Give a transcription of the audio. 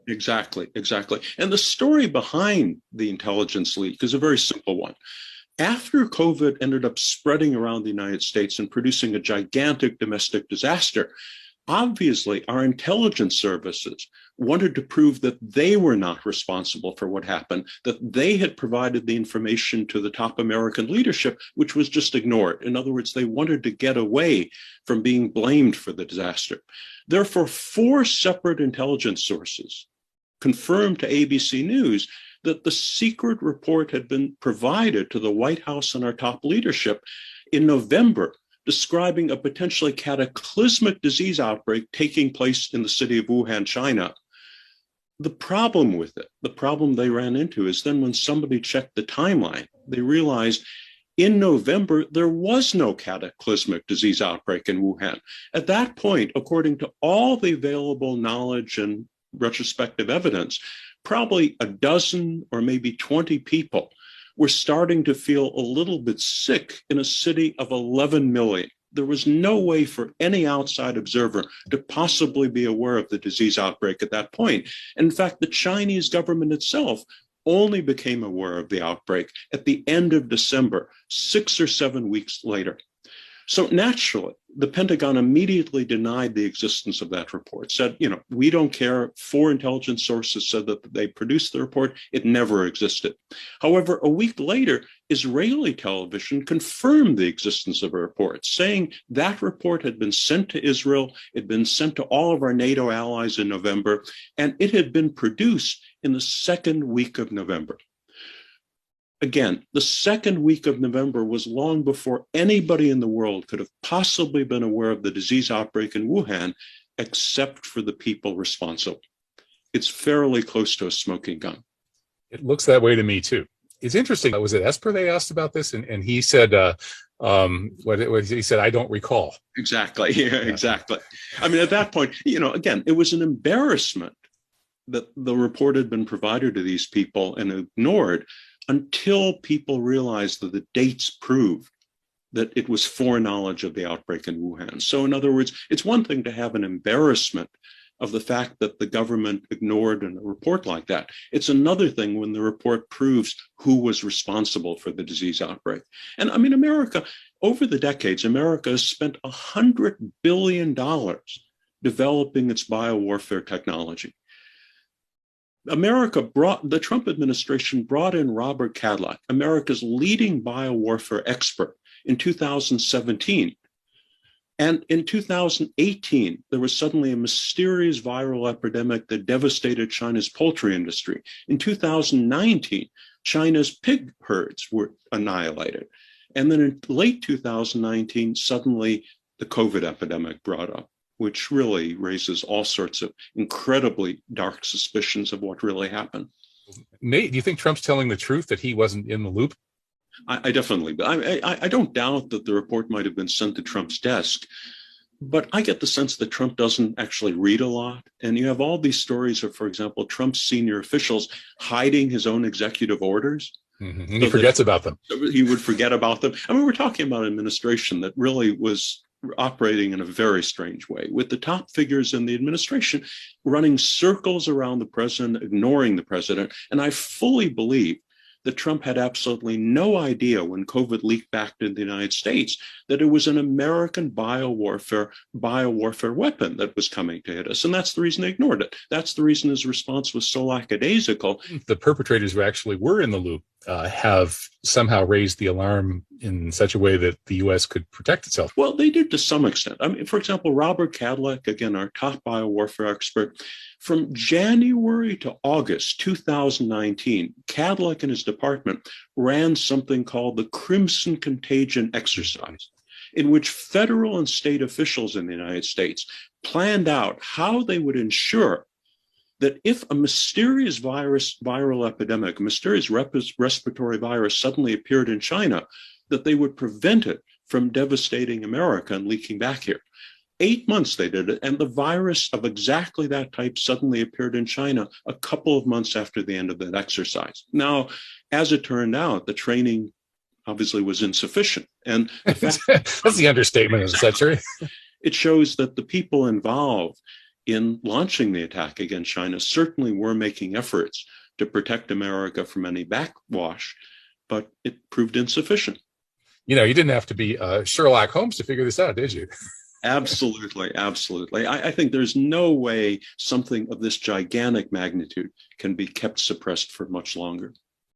Exactly, exactly. And the story behind the intelligence leak is a very simple one. After COVID ended up spreading around the United States and producing a gigantic domestic disaster, obviously our intelligence services wanted to prove that they were not responsible for what happened, that they had provided the information to the top American leadership, which was just ignored. In other words, they wanted to get away from being blamed for the disaster. Therefore, four separate intelligence sources confirmed to ABC News that the secret report had been provided to the White House and our top leadership in November, describing a potentially cataclysmic disease outbreak taking place in the city of Wuhan, China. The problem with it, the problem they ran into, is then when somebody checked the timeline, they realized in November, there was no cataclysmic disease outbreak in Wuhan. At that point, according to all the available knowledge and retrospective evidence, probably a dozen or maybe 20 people were starting to feel a little bit sick in a city of 11 million. There was no way for any outside observer to possibly be aware of the disease outbreak at that point. In fact, the Chinese government itself only became aware of the outbreak at the end of December, 6 or 7 weeks later. So naturally, the Pentagon immediately denied the existence of that report, said, we don't care. Four intelligence sources said that they produced the report. It never existed. However, a week later, Israeli television confirmed the existence of a report, saying that report had been sent to Israel, it had been sent to all of our NATO allies in November, and it had been produced in the second week of November. Again, the second week of November was long before anybody in the world could have possibly been aware of the disease outbreak in Wuhan, except for the people responsible. It's fairly close to a smoking gun. It looks that way to me, too. It's interesting. Was it Esper they asked about this? And he said, he said, I don't recall. Exactly. Yeah, exactly. I mean, at that point, again, it was an embarrassment that the report had been provided to these people and ignored until people realized that the dates proved that it was foreknowledge of the outbreak in Wuhan. So in other words, it's one thing to have an embarrassment of the fact that the government ignored a report like that. It's another thing when the report proves who was responsible for the disease outbreak. And I mean, America, over the decades, America has spent $100 billion developing its biowarfare technology. The Trump administration brought in Robert Cadillac, America's leading biowarfare expert, in 2017. And in 2018, there was suddenly a mysterious viral epidemic that devastated China's poultry industry. In 2019, China's pig herds were annihilated. And then in late 2019, suddenly the COVID epidemic brought up, which really raises all sorts of incredibly dark suspicions of what really happened. Nate, do you think Trump's telling the truth that he wasn't in the loop? I definitely, I don't doubt that the report might have been sent to Trump's desk, but I get the sense that Trump doesn't actually read a lot. And you have all these stories of, for example, Trump's senior officials hiding his own executive orders. Mm-hmm. And he forgets about them. He would forget about them. I mean, we're talking about an administration that really was operating in a very strange way, with the top figures in the administration running circles around the president, ignoring the president. And I fully believe that Trump had absolutely no idea when COVID leaked back to the United States that it was an American biowarfare weapon that was coming to hit us. And that's the reason they ignored it. That's the reason his response was so lackadaisical. The perpetrators who actually were in the loop have somehow raised the alarm in such a way that the U.S. could protect itself. Well, they did to some extent. I mean, for example, Robert Cadillac, again, our top biowarfare expert, from January to August 2019, Cadillac and his department ran something called the Crimson Contagion exercise, in which federal and state officials in the United States planned out how they would ensure that if a mysterious viral epidemic, a mysterious respiratory virus suddenly appeared in China, that they would prevent it from devastating America and leaking back here. 8 months they did it, and the virus of exactly that type suddenly appeared in China a couple of months after the end of that exercise. Now, as it turned out, the training obviously was insufficient. And that's the understatement of the century. It shows that the people involved in launching the attack against China certainly were making efforts to protect America from any backwash, but it proved insufficient. You didn't have to be Sherlock Holmes to figure this out, did you? Absolutely, absolutely. I think there's no way something of this gigantic magnitude can be kept suppressed for much longer.